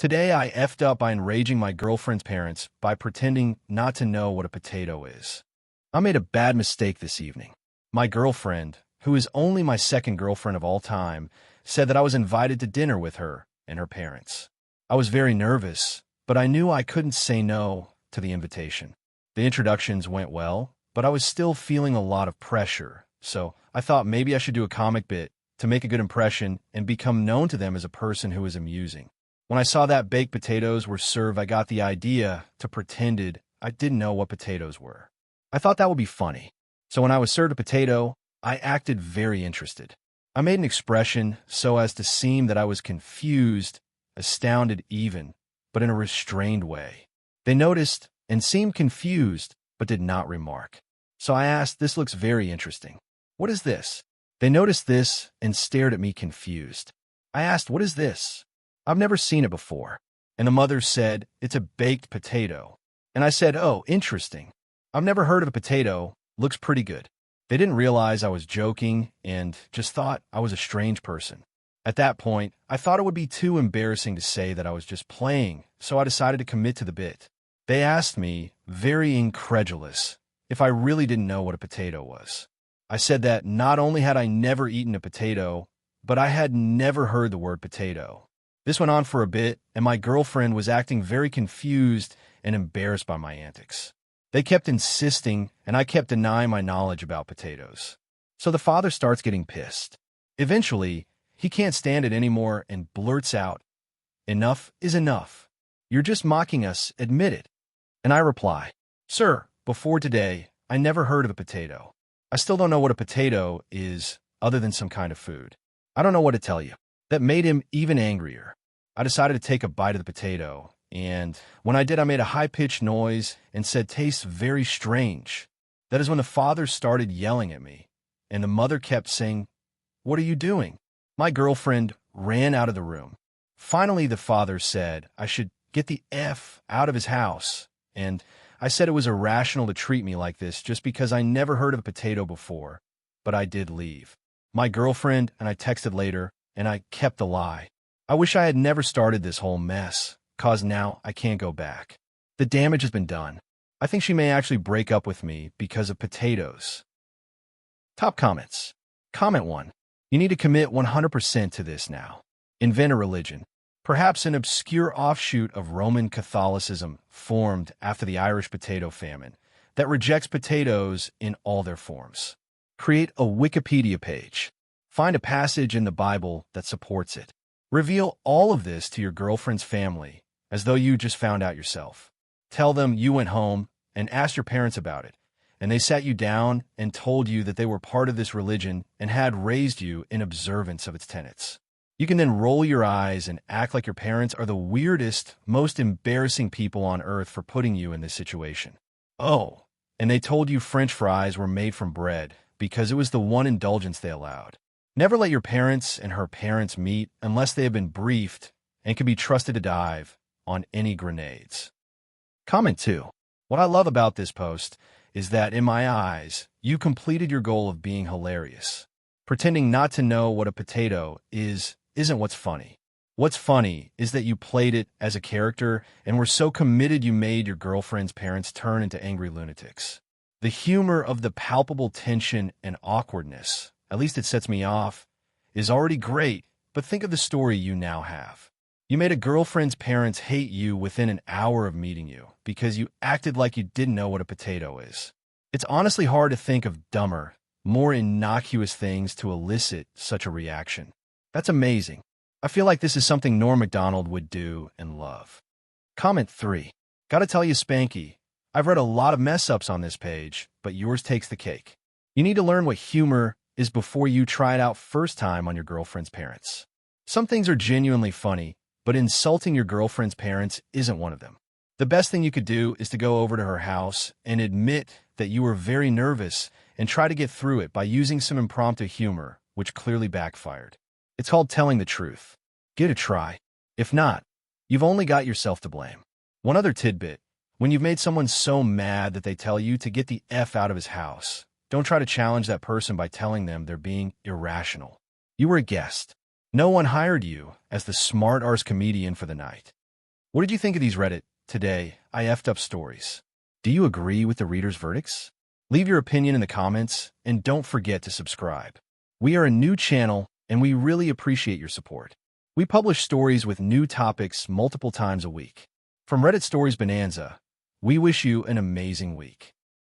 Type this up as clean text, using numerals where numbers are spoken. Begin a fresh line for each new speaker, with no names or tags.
Today I effed up by enraging my girlfriend's parents by pretending not to know what a potato is. I made a bad mistake this evening. My girlfriend, who is only my second girlfriend of all time, said that I was invited to dinner with her and her parents. I was very nervous, but I knew I couldn't say no to the invitation. The introductions went well, but I was still feeling a lot of pressure, so I thought maybe I should do a comic bit to make a good impression and become known to them as a person who is amusing. When I saw that baked potatoes were served, I got the idea to pretend I didn't know what potatoes were. I thought that would be funny. So when I was served a potato, I acted very interested. I made an expression so as to seem that I was confused, astounded even, but in a restrained way. They noticed and seemed confused, but did not remark. So I asked, "This looks very interesting. What is this?" They noticed this and stared at me confused. I asked, "What is this? I've never seen it before." And the mother said, "It's a baked potato." And I said, "Oh, interesting. I've never heard of a potato. Looks pretty good." They didn't realize I was joking and just thought I was a strange person. At that point, I thought it would be too embarrassing to say that I was just playing, so I decided to commit to the bit. They asked me, very incredulous, if I really didn't know what a potato was. I said that not only had I never eaten a potato, but I had never heard the word potato. This went on for a bit, and my girlfriend was acting very confused and embarrassed by my antics. They kept insisting, and I kept denying my knowledge about potatoes. So the father starts getting pissed. Eventually, he can't stand it anymore and blurts out, "Enough is enough. You're just mocking us, admit it." And I reply, "Sir, before today, I never heard of a potato. I still don't know what a potato is other than some kind of food. I don't know what to tell you." That made him even angrier. I decided to take a bite of the potato, and when I did, I made a high-pitched noise and said, "Tastes very strange." That is when the father started yelling at me, and the mother kept saying, "What are you doing?" My girlfriend ran out of the room. Finally, the father said I should get the F out of his house, and I said it was irrational to treat me like this just because I never heard of a potato before, but I did leave. My girlfriend and I texted later, and I kept the lie. I wish I had never started this whole mess, cause now I can't go back. The damage has been done. I think she may actually break up with me because of potatoes. Top comments. Comment 1. You need to commit 100% to this now. Invent a religion. Perhaps an obscure offshoot of Roman Catholicism formed after the Irish potato famine that rejects potatoes in all their forms. Create a Wikipedia page. Find a passage in the Bible that supports it. Reveal all of this to your girlfriend's family as though you just found out yourself. Tell them you went home and asked your parents about it, and they sat you down and told you that they were part of this religion and had raised you in observance of its tenets. You can then roll your eyes and act like your parents are the weirdest, most embarrassing people on earth for putting you in this situation. Oh, and they told you French fries were made from bread because it was the one indulgence they allowed. Never let your parents and her parents meet unless they have been briefed and can be trusted to dive on any grenades. Comment 2. What I love about this post is that, in my eyes, you completed your goal of being hilarious. Pretending not to know what a potato isn't what's funny. What's funny is that you played it as a character and were so committed you made your girlfriend's parents turn into angry lunatics. The humor of the palpable tension and awkwardness, at least it sets me off, is already great, but think of the story you now have. You made a girlfriend's parents hate you within an hour of meeting you because you acted like you didn't know what a potato is. It's honestly hard to think of dumber, more innocuous things to elicit such a reaction. That's amazing. I feel like this is something Norm Macdonald would do and love. Comment 3. Gotta tell you, Spanky, I've read a lot of mess-ups on this page, but yours takes the cake. You need to learn what humor is before you try it out first time on your girlfriend's parents. Some things are genuinely funny, but insulting your girlfriend's parents isn't one of them. The best thing you could do is to go over to her house and admit that you were very nervous and try to get through it by using some impromptu humor, which clearly backfired. It's called telling the truth. Give it a try. If not, you've only got yourself to blame. One other tidbit. When you've made someone so mad that they tell you to get the F out of his house, don't try to challenge that person by telling them they're being irrational. You were a guest. No one hired you as the smart-arse comedian for the night. What did you think of these Reddit today I effed up stories? Do you agree with the readers' verdicts? Leave your opinion in the comments, and don't forget to subscribe. We are a new channel, and we really appreciate your support. We publish stories with new topics multiple times a week. From Reddit Stories Bonanza, we wish you an amazing week.